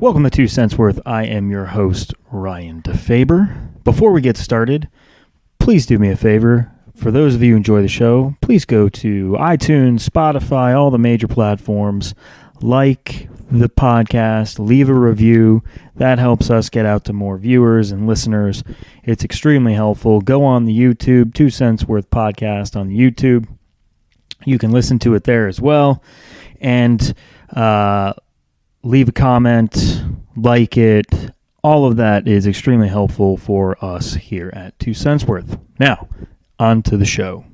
Welcome to 2 Cents Worth. I am your host, Ryan DeFaber. Before we get started, please do me a favor. For those of you who enjoy the show, please go to iTunes, Spotify, all the major platforms. Like the podcast, leave a review. That helps us get out to more viewers and listeners. It's extremely helpful. Go on the YouTube, 2 Cents Worth podcast on YouTube. You can listen to it there as well. And leave a comment, like it. All of that is extremely helpful for us here at 2 Cents Worth. Now, on to the show.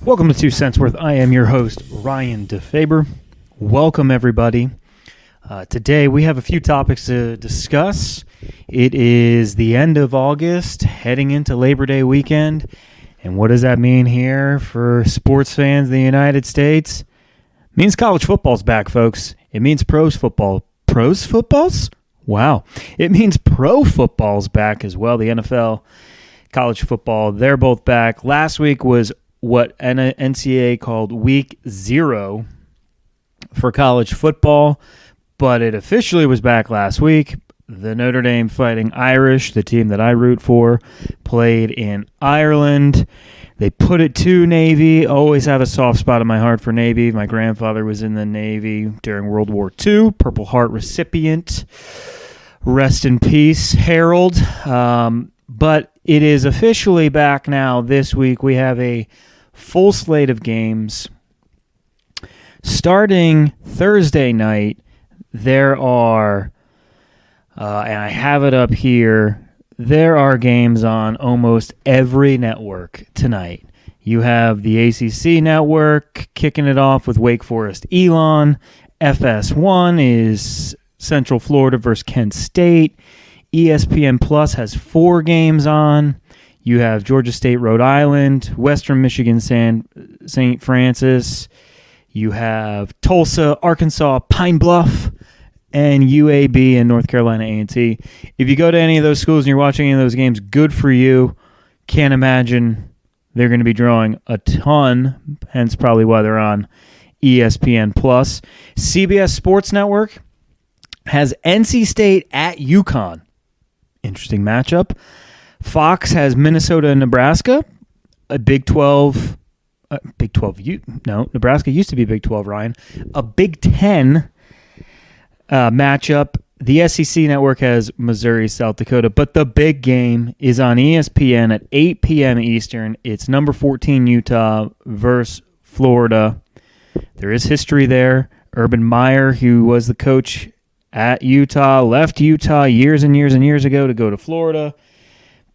Welcome to 2 Cents Worth. I am your host, Ryan DeFaber. Welcome, everybody. Today, we have a few topics to discuss. It is the end of August, heading into Labor Day weekend. And what does that mean here for sports fans in the United States? It means college football's back, folks. It means pros football. Pros footballs? Wow. It means pro football's back as well. The NFL, college football, they're both back. Last week was what NCAA called Week 0 for college football, but it officially was back last week. The Notre Dame Fighting Irish, the team that I root for, played in Ireland. They put it to Navy. Always have a soft spot in my heart for Navy. My grandfather was in the Navy during World War II, Purple Heart recipient. Rest in peace, Harold. But it is officially back now this week. We have a full slate of games. Starting Thursday night, there are, and I have it up here, there are games on almost every network tonight. You have the ACC network kicking it off with Wake Forest Elon. FS1 is Central Florida versus Kent State. ESPN Plus has 4 games on. You have Georgia State, Rhode Island, Western Michigan, St. Francis. You have Tulsa, Arkansas, Pine Bluff, and UAB and North Carolina A&T. If you go to any of those schools and you're watching any of those games, good for you. Can't imagine they're going to be drawing a ton, hence probably why they're on ESPN Plus. CBS Sports Network has NC State at UConn. Interesting matchup. Fox has Minnesota and Nebraska. A Big 12. Nebraska used to be Big 12, Ryan. A Big 10 matchup. The SEC network has Missouri, South Dakota. But the big game is on ESPN at 8 p.m. Eastern. It's number 14 Utah versus Florida. There is history there. Urban Meyer, who was the coach at Utah, left Utah years and years and years ago to go to Florida,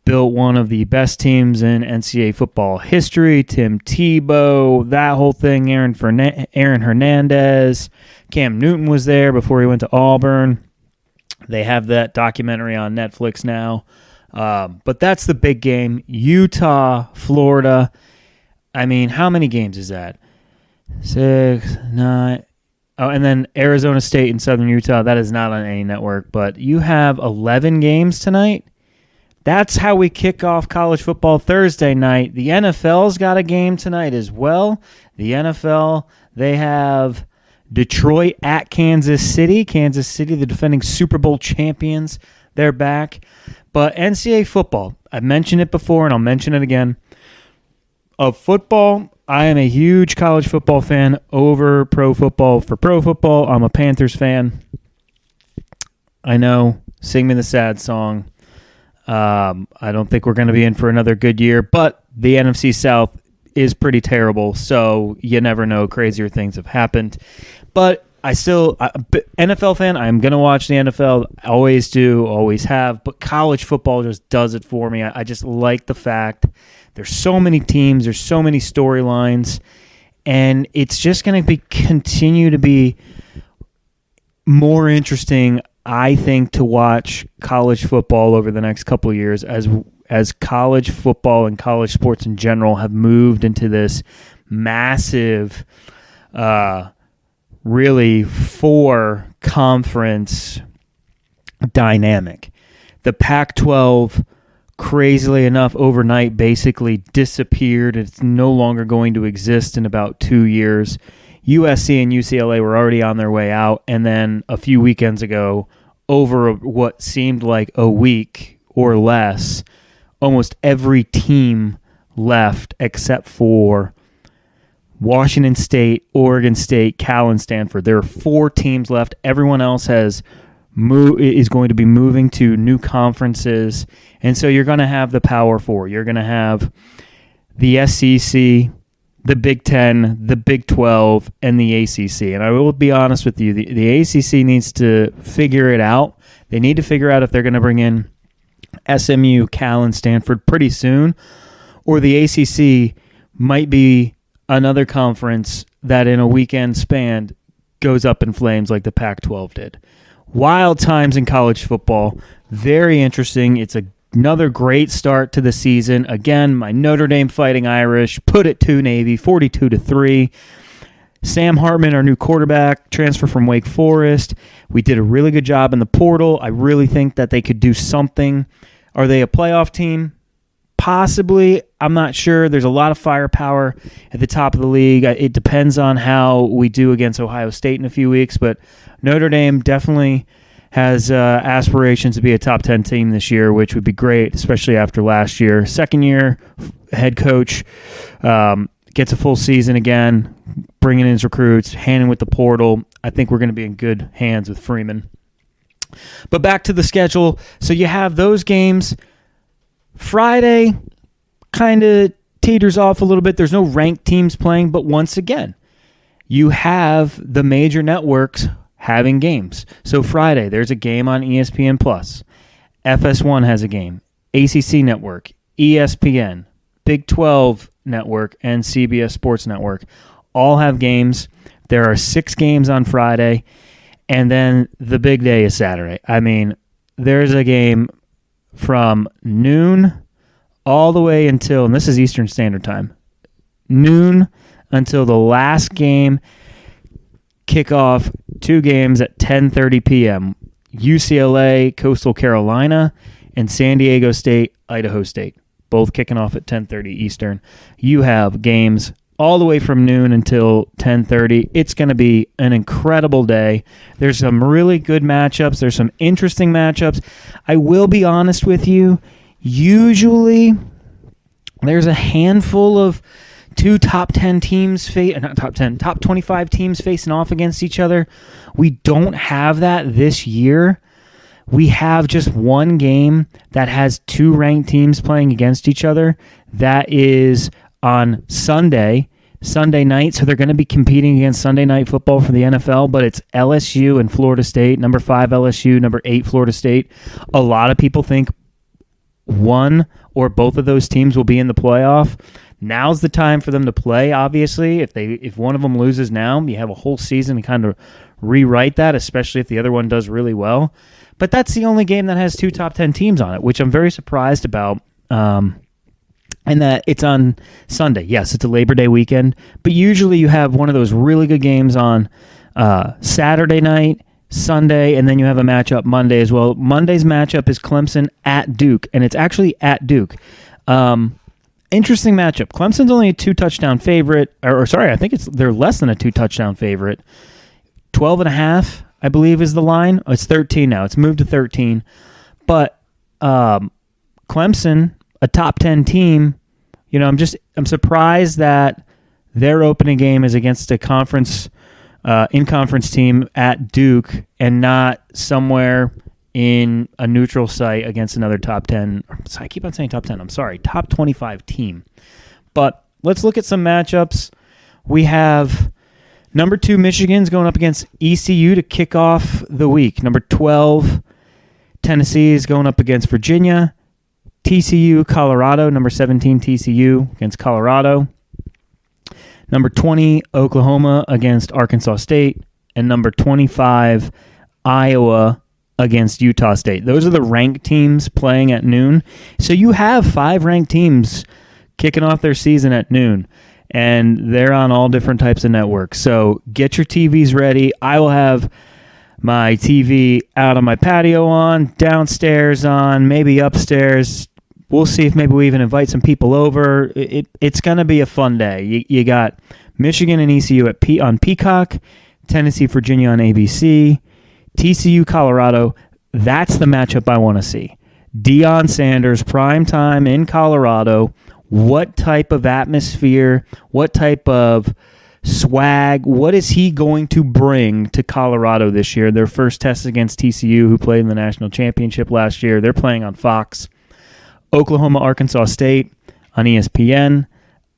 built one of the best teams in NCAA football history. Tim Tebow, that whole thing, Aaron Hernandez. Cam Newton was there before he went to Auburn. They have that documentary on Netflix now. But that's the big game. Utah, Florida. I mean, how many games is that? 6, 9... Oh, and then Arizona State and Southern Utah, that is not on any network, but you have 11 games tonight. That's how we kick off college football Thursday night. The NFL's got a game tonight as well. The NFL, they have Detroit at Kansas City. Kansas City, the defending Super Bowl champions, they're back. But NCAA football, I've mentioned it before and I'll mention it again. Of football, I am a huge college football fan over pro football. For pro football, I'm a Panthers fan. I know, sing me the sad song. I don't think we're going to be in for another good year, but the NFC South is pretty terrible, so you never know. Crazier things have happened. But NFL fan, I'm going to watch the NFL. Always do, always have. But college football just does it for me. I just like the fact There's so many teams. There's so many storylines. And it's just going to continue to be more interesting, I think, to watch college football over the next couple of years as college football and college sports in general have moved into this massive, really four-conference dynamic. The Pac-12, crazily enough, overnight basically disappeared. It's no longer going to exist in about 2 years. USC and UCLA were already on their way out, and then a few weekends ago, over what seemed like a week or less, almost every team left except for Washington State, Oregon State, Cal, and Stanford. There are 4 teams left. Everyone else is going to be moving to new conferences, and so you're going to have the Power Four. You're going to have the SEC, the Big Ten, the Big 12, and the ACC. And I will be honest with you, the ACC needs to figure it out. They need to figure out if they're going to bring in SMU, Cal, and Stanford pretty soon, or the ACC might be another conference that in a weekend span goes up in flames like the Pac-12 did. Wild times in college football. Very interesting. It's another great start to the season. Again, my Notre Dame Fighting Irish put it to Navy 42-3. Sam Hartman, our new quarterback, transfer from Wake Forest. We did a really good job in the portal. I really think that they could do something. Are they a playoff team? Possibly. I'm not sure. There's a lot of firepower at the top of the league. It depends on how we do against Ohio State in a few weeks, but Notre Dame definitely has aspirations to be a top 10 team this year, which would be great, especially after last year. Second year head coach gets a full season again, bringing in his recruits, handing with the portal. I think we're going to be in good hands with Freeman. But back to the schedule. So you have those games. Friday kind of teeters off a little bit. There's no ranked teams playing, but once again, you have the major networks having games. So Friday, there's a game on ESPN+. FS1 has a game. ACC Network, ESPN, Big 12 Network, and CBS Sports Network all have games. There are 6 games on Friday, and then the big day is Saturday. I mean, there's a game from noon all the way until, and this is Eastern Standard Time, noon until the last game kick off. 2 games at 10:30 p.m. UCLA, Coastal Carolina, and San Diego State, Idaho State, both kicking off at 10:30 Eastern. You have games all the way from noon until 10:30. It's going to be an incredible day. There's some really good matchups. There's some interesting matchups. I will be honest with you. Usually, there's a handful of 2 top 10 teams, not top 10, top 25 teams facing off against each other. We don't have that this year. We have just one game that has 2 ranked teams playing against each other. That is on Sunday night. So they're going to be competing against Sunday Night Football for the NFL, but it's LSU and Florida State, number 5 LSU, number 8 Florida State. A lot of people think one or both of those teams will be in the playoff. Now's the time for them to play, obviously. If one of them loses now, you have a whole season to kind of rewrite that, especially if the other one does really well. But that's the only game that has 2 top 10 teams on it, which I'm very surprised about. And that it's on Sunday. Yes, it's a Labor Day weekend, but usually you have one of those really good games on Saturday night, Sunday, and then you have a matchup Monday as well. Monday's matchup is Clemson at Duke, and it's actually at Duke. Interesting matchup. Clemson's only a 2-touchdown favorite, I think they're less than a 2-touchdown favorite. 12.5, I believe, is the line. Oh, it's 13 now. It's moved to 13. But Clemson, a top 10 team, I'm surprised that their opening game is against a in-conference team at Duke and not somewhere in a neutral site against another top 10. I keep on saying top 10. I'm sorry, top 25 team. But let's look at some matchups. We have number 2 Michigan's going up against ECU to kick off the week. Number 12 Tennessee is going up against Virginia. TCU, Colorado, number 17 TCU against Colorado. Number 20, Oklahoma against Arkansas State. And number 25, Iowa against Utah State. Those are the ranked teams playing at noon. So you have 5 ranked teams kicking off their season at noon. And they're on all different types of networks. So get your TVs ready. I will have my TV out on my patio on, downstairs on, maybe upstairs. We'll see if maybe we even invite some people over. It's going to be a fun day. You got Michigan and ECU on Peacock, Tennessee, Virginia on ABC, TCU, Colorado. That's the matchup I want to see. Deion Sanders, prime time in Colorado. What type of atmosphere, what type of swag, what is he going to bring to Colorado this year? Their first test against TCU, who played in the national championship last year. They're playing on Fox. Oklahoma, Arkansas State on ESPN.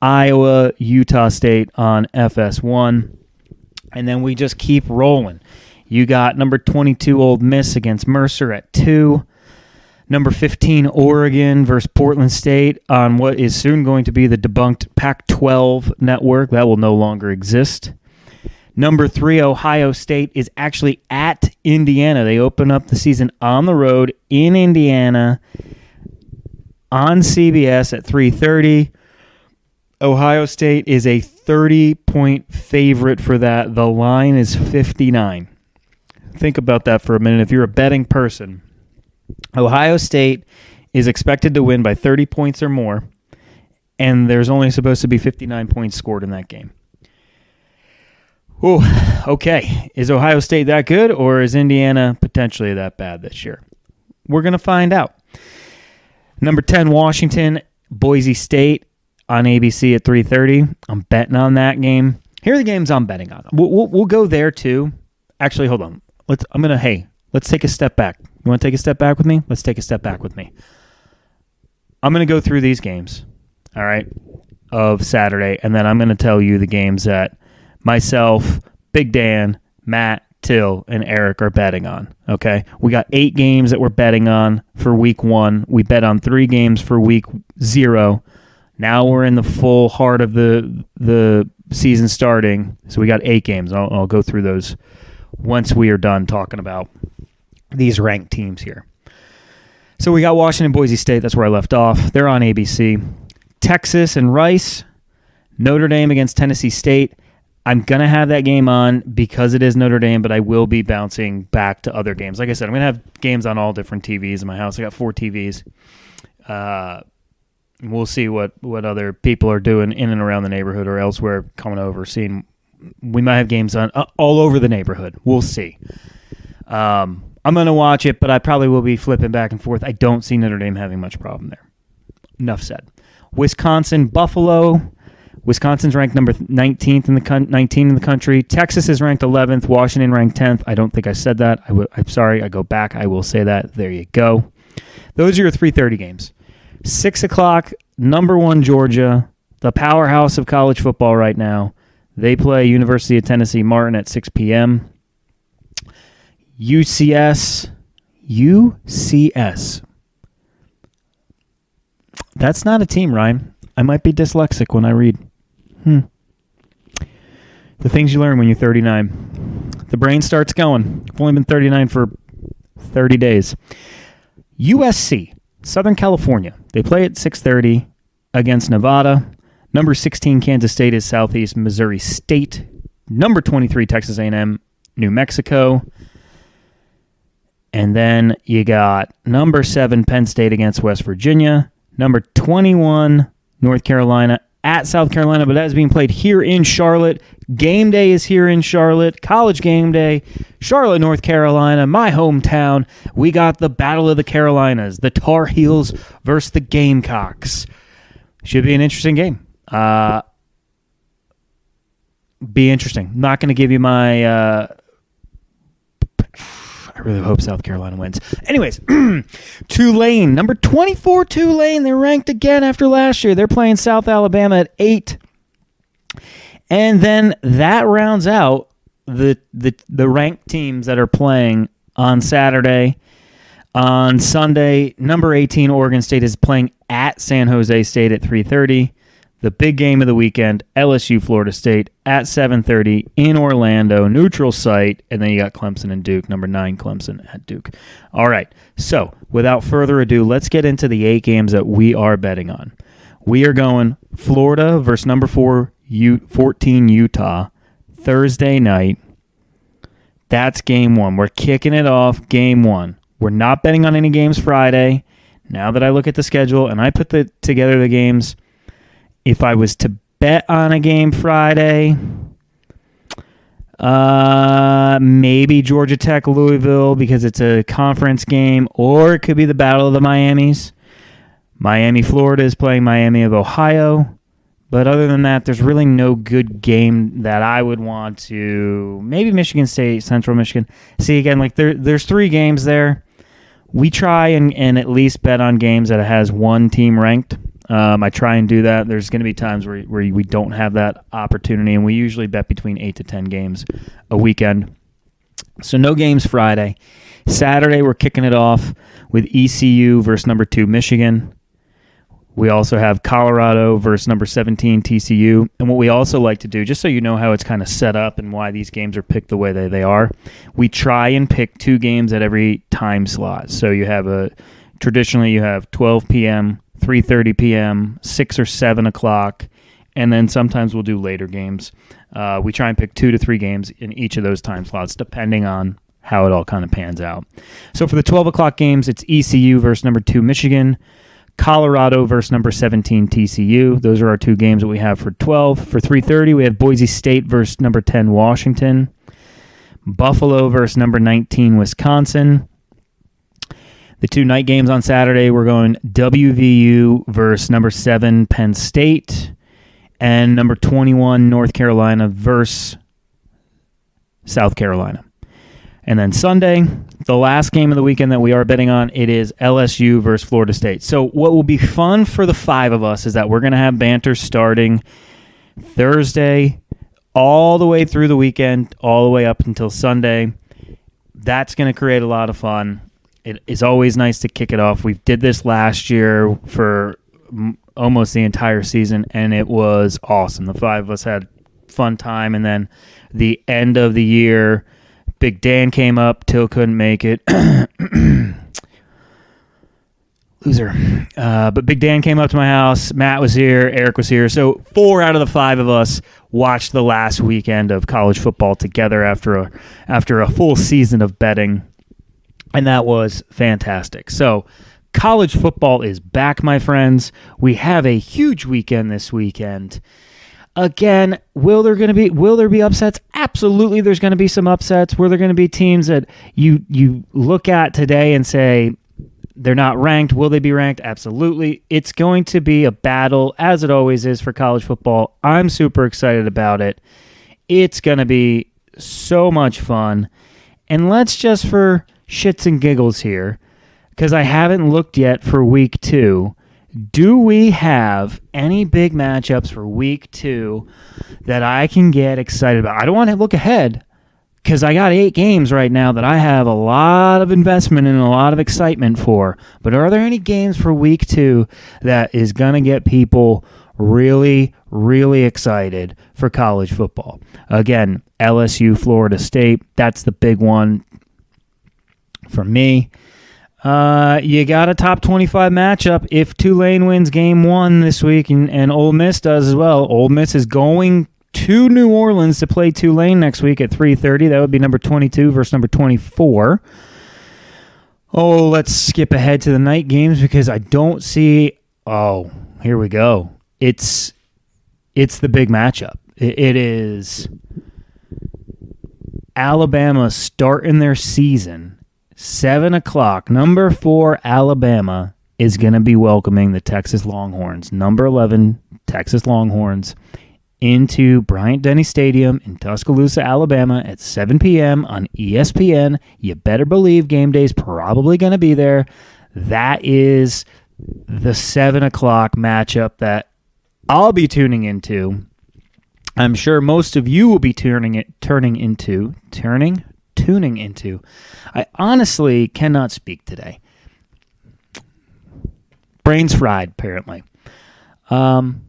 Iowa, Utah State on FS1. And then we just keep rolling. You got number 22 Ole Miss against Mercer at 2. Number 15 Oregon versus Portland State on what is soon going to be the debunked Pac-12 network. That will no longer exist. Number 3 Ohio State is actually at Indiana. They open up the season on the road in Indiana on CBS at 3:30. Ohio State is a 30-point favorite for that. The line is 59. Think about that for a minute. If you're a betting person, Ohio State is expected to win by 30 points or more, and there's only supposed to be 59 points scored in that game. Ooh, okay. Is Ohio State that good, or is Indiana potentially that bad this year? We're going to find out. Number 10, Washington, Boise State on ABC at 3:30. I'm betting on that game. Here are the games I'm betting on. We'll go there too. Actually, hold on. Let's take a step back. You want to take a step back with me? Let's take a step back with me. I'm going to go through these games, all right, of Saturday, and then I'm going to tell you the games that myself, Big Dan, Matt, Till, and Eric are betting on, okay? We got 8 games that we're betting on for week 1. We bet on 3 games for week 0. Now we're in the full heart of the season starting, so we got 8 games. I'll go through those once we are done talking about these ranked teams here. So we got Washington, Boise State. That's where I left off. They're on ABC. Texas and Rice. Notre Dame against Tennessee State. I'm going to have that game on because it is Notre Dame, but I will be bouncing back to other games. Like I said, I'm going to have games on all different TVs in my house. I got 4 TVs. We'll see what other people are doing in and around the neighborhood or elsewhere coming over, seeing. We might have games on all over the neighborhood. We'll see. I'm going to watch it, but I probably will be flipping back and forth. I don't see Notre Dame having much problem there. Enough said. Wisconsin, Buffalo. Wisconsin's ranked number 19 in the country. Texas is ranked 11th. Washington ranked 10th. I don't think I said that. I'm sorry. I go back. I will say that. There you go. Those are your 3:30 games. 6 o'clock, number 1 Georgia, the powerhouse of college football right now. They play University of Tennessee Martin at 6 p.m. UCS. That's not a team, Ryan. I might be dyslexic when I read. The things you learn when you're 39. The brain starts going. I've only been 39 for 30 days. USC, Southern California. They play at 6:30 against Nevada. Number 16, Kansas State is Southeast Missouri State. Number 23, Texas A&M, New Mexico. And then you got number 7, Penn State against West Virginia. Number 21, North Carolina at South Carolina, but that is being played here in Charlotte. Game day is here in Charlotte. College game day. Charlotte, North Carolina, my hometown. We got the Battle of the Carolinas, the Tar Heels versus the Gamecocks. Should be an interesting game. Be interesting. Not going to give you my... I really hope South Carolina wins. Anyways, Tulane, number 24 Tulane. They're ranked again after last year. They're playing South Alabama at 8. And then that rounds out the ranked teams that are playing on Saturday. On Sunday, number 18 Oregon State is playing at San Jose State at 3:30. The big game of the weekend, LSU Florida State at 7:30 in Orlando, neutral site, and then you got Clemson and Duke, number 9 Clemson at Duke. All right, so without further ado, let's get into the 8 games that we are betting on. We are going Florida versus number 14 Utah, Thursday night. That's game 1. We're kicking it off, game 1. We're not betting on any games Friday. Now that I look at the schedule and I put together the games, if I was to bet on a game Friday, maybe Georgia Tech, Louisville, because it's a conference game, or it could be the Battle of the Miamis. Miami, Florida is playing Miami of Ohio. But other than that, there's really no good game that I would want to. Maybe Michigan State, Central Michigan. See, again, like there's 3 games there. We try and at least bet on games that it has one team ranked. I try and do that. There's going to be times where we don't have that opportunity, and we usually bet between 8 to 10 games a weekend. So no games Friday. Saturday, we're kicking it off with ECU versus number 2 Michigan. We also have Colorado versus number 17 TCU. And what we also like to do, just so you know how it's kind of set up and why these games are picked the way they are, we try and pick 2 games at every time slot. So traditionally you have 12 p.m., 3:30 p.m., 6 or 7 o'clock, and then sometimes we'll do later games. We try and pick 2 to 3 games in each of those time slots, depending on how it all kind of pans out. So for the 12 o'clock games, it's ECU versus number 2 Michigan, Colorado versus number 17 TCU. Those are our 2 games that we have for 12. For 3:30, we have Boise State versus number 10 Washington, Buffalo versus number 19 Wisconsin. The 2 night games on Saturday, we're going WVU versus number 7 Penn State and number 21 North Carolina versus South Carolina. And then Sunday, the last game of the weekend that we are betting on, it is LSU versus Florida State. So what will be fun for the 5 of us is that we're going to have banter starting Thursday all the way through the weekend, all the way up until Sunday. That's going to create a lot of fun. It is always nice to kick it off. We did this last year for almost the entire season, and it was awesome. The 5 of us had fun time, and then the end of the year, Big Dan came up. Till couldn't make it. Loser. But Big Dan came up to my house. Matt was here. Eric was here. So 4 out of the 5 of us watched the last weekend of college football together after a full season of betting. And that was fantastic. So college football is back, my friends. We have a huge weekend this weekend. Again, will there be upsets? Absolutely, there's going to be some upsets. Were there going to be teams that you look at today and say they're not ranked? Will they be ranked? Absolutely. It's going to be a battle, as it always is for college football. I'm super excited about it. It's going to be so much fun. And let's just, for shits and giggles here, because I haven't looked yet for week 2, do we have any big matchups for week 2 that I can get excited about? I don't want to look ahead because I got 8 games right now that I have a lot of investment and a lot of excitement for. But are there any games for week 2 that is going to get people really, really excited for college football? Again, LSU, Florida State, that's the big one for me. You got a top 25 matchup if Tulane wins game 1 this week and Ole Miss does as well. Ole Miss is going to New Orleans to play Tulane next week at 3:30. That would be number 22 versus number 24. Oh, let's skip ahead to the night games because I don't see... Oh, here we go. It's the big matchup. It is Alabama starting their season 7 o'clock. Number 4 Alabama is going to be welcoming the Texas Longhorns. Number 11 Texas Longhorns into Bryant-Denny Stadium in Tuscaloosa, Alabama at 7 p.m. on ESPN. You better believe game day's probably going to be there. That is the 7 o'clock matchup that I'll be tuning into. I'm sure most of you will be tuning into. I honestly cannot speak today. brains fried, apparently. And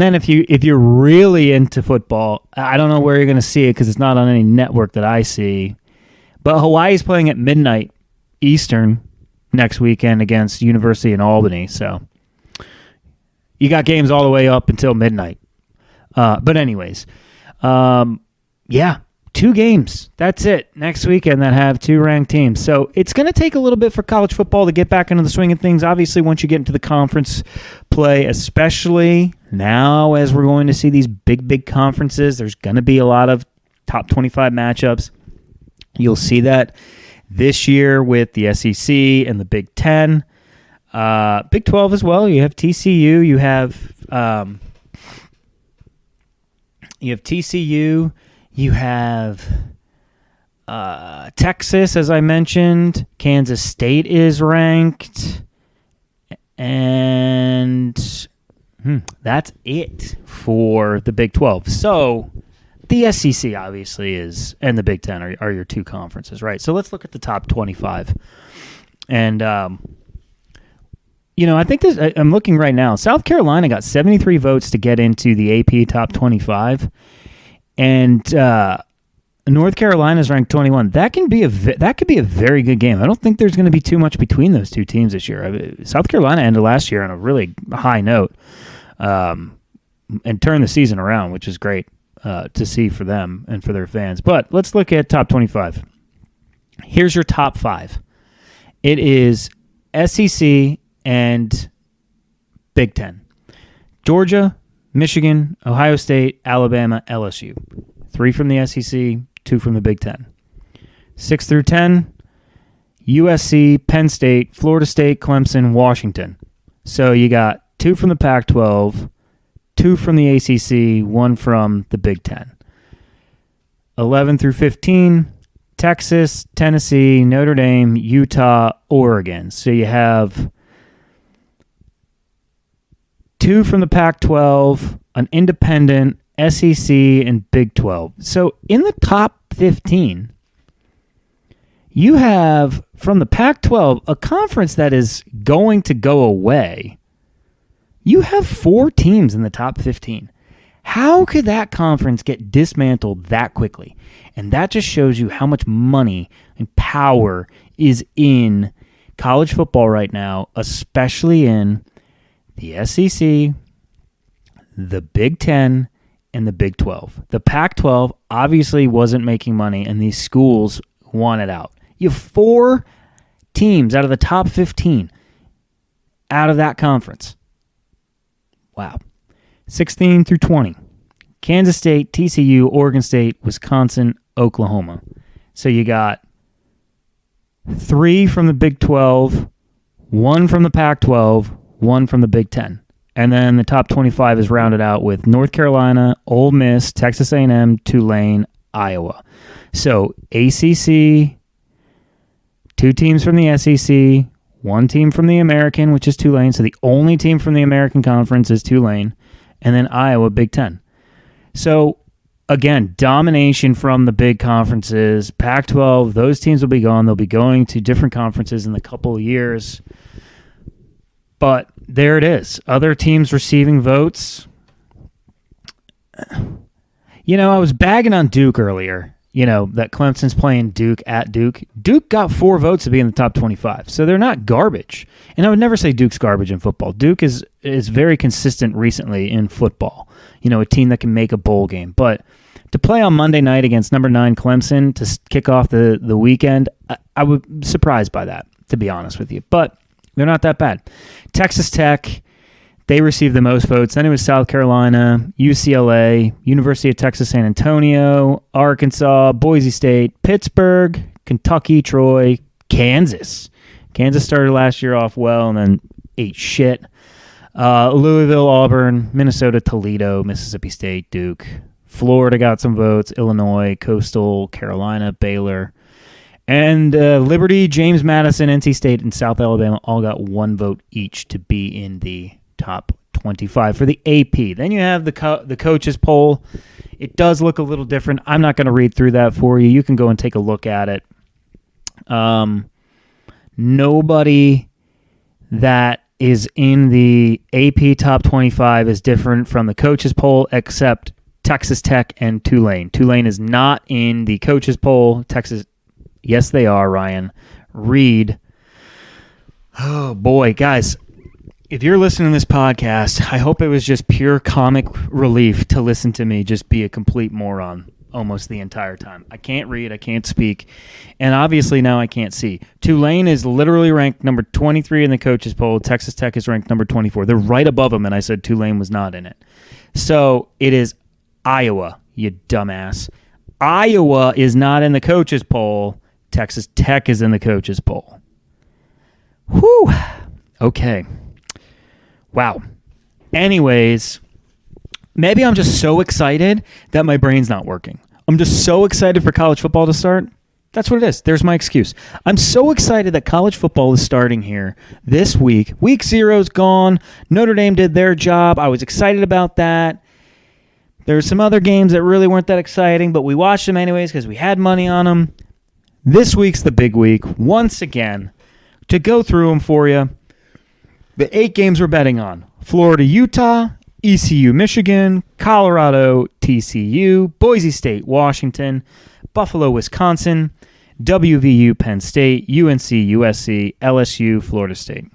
then if you're really into football, I don't know where you're going to see it because it's not on any network that I see. But Hawaii's playing at midnight Eastern next weekend against University in Albany. So you got games all the way up until midnight. But anyways, yeah, 2 games. That's it next weekend that have 2 ranked teams. So it's going to take a little bit for college football to get back into the swing of things. Obviously, once you get into the conference play, especially now as we're going to see these big conferences, there's going to be a lot of top 25 matchups. You'll see that this year with the SEC and the Big Ten. Big 12 as well. You have TCU. You have TCU. You have Texas, as I mentioned. Kansas State is ranked. And that's it for the Big 12. So the SEC obviously is, and the Big Ten are your 2 conferences, right? So let's look at the top 25. And, I think I'm looking right now. South Carolina got 73 votes to get into the AP top 25. And North Carolina is ranked 21. That could be a very good game. I don't think there's going to be too much between those 2 teams this year. South Carolina ended last year on a really high note and turned the season around, which is great to see for them and for their fans. But let's look at top 25. Here's your top 5. It is SEC and Big Ten. Georgia, Michigan, Ohio State, Alabama, LSU. 3 from the SEC, 2 from the Big Ten. 6 through 10, USC, Penn State, Florida State, Clemson, Washington. So you got 2 from the Pac-12, 2 from the ACC, 1 from the Big Ten. 11 through 15, Texas, Tennessee, Notre Dame, Utah, Oregon. So you have 2 from the Pac-12, an independent, SEC, and Big 12. So in the top 15, you have, from the Pac-12, a conference that is going to go away. You have 4 teams in the top 15. How could that conference get dismantled that quickly? And that just shows you how much money and power is in college football right now, especially in the SEC, the Big Ten, and the Big 12. The Pac-12 obviously wasn't making money, and these schools wanted out. You have 4 teams out of the top 15 out of that conference. Wow. 16 through 20. Kansas State, TCU, Oregon State, Wisconsin, Oklahoma. So you got 3 from the Big 12, 1 from the Pac-12, 1 from the Big 10. And then the top 25 is rounded out with North Carolina, Ole Miss, Texas A&M, Tulane, Iowa. So ACC, 2 teams from the SEC, 1 team from the American, which is Tulane. So the only team from the American Conference is Tulane. And then Iowa, Big 10. So, again, domination from the big conferences. Pac-12, those teams will be gone. They'll be going to different conferences in a couple of years. But there it is. Other teams receiving votes. I was bagging on Duke earlier. That Clemson's playing Duke at Duke. Duke got 4 votes to be in the top 25. So they're not garbage. And I would never say Duke's garbage in football. Duke is very consistent recently in football. A team that can make a bowl game. But to play on Monday night against number 9 Clemson to kick off the weekend, I was surprised by that, to be honest with you. But they're not that bad. Texas Tech, they received the most votes. Then it was South Carolina, UCLA, University of Texas San Antonio, Arkansas, Boise State, Pittsburgh, Kentucky, Troy, Kansas. Kansas started last year off well and then ate shit. Louisville, Auburn, Minnesota, Toledo, Mississippi State, Duke. Florida got some votes. Illinois, Coastal, Carolina, Baylor. And Liberty, James Madison, NC State, and South Alabama all got 1 vote each to be in the top 25 for the AP. Then you have the coaches poll. It does look a little different. I'm not going to read through that for you. You can go and take a look at it. Nobody that is in the AP Top 25 is different from the coaches poll, except Texas Tech and Tulane. Tulane is not in the coaches poll. Texas, yes, they are, Ryan. Reed. Oh, boy. Guys, if you're listening to this podcast, I hope it was just pure comic relief to listen to me just be a complete moron almost the entire time. I can't read, I can't speak, and obviously now I can't see. Tulane is literally ranked number 23 in the coaches poll. Texas Tech is ranked number 24. They're right above them, and I said Tulane was not in it. So it is Iowa, you dumbass. Iowa is not in the coaches poll. Texas Tech is in the coaches poll. Whew. Okay. Wow. Anyways, maybe I'm just so excited that my brain's not working. I'm just so excited for college football to start. That's what it is. There's my excuse. I'm so excited that college football is starting here this week. Week 0's gone. Notre Dame did their job. I was excited about that. There were some other games that really weren't that exciting, but we watched them anyways because we had money on them. This week's the big week. Once again, to go through them for you, the 8 games we're betting on: Florida, Utah, ECU, Michigan, Colorado, TCU, Boise State, Washington, Buffalo, Wisconsin, WVU, Penn State, UNC, USC, LSU, Florida State.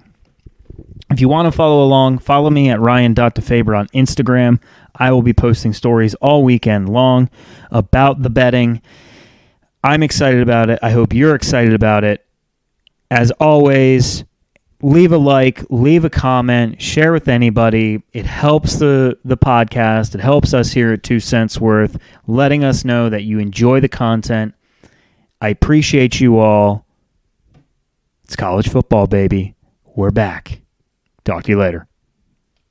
If you want to follow along, follow me at Ryan.DeFaber on Instagram. I will be posting stories all weekend long about the betting. I'm excited about it. I hope you're excited about it. As always, leave a like, leave a comment, share with anybody. It helps the podcast. It helps us here at 2 cents worth, letting us know that you enjoy the content. I appreciate you all. It's college football, baby. We're back. Talk to you later.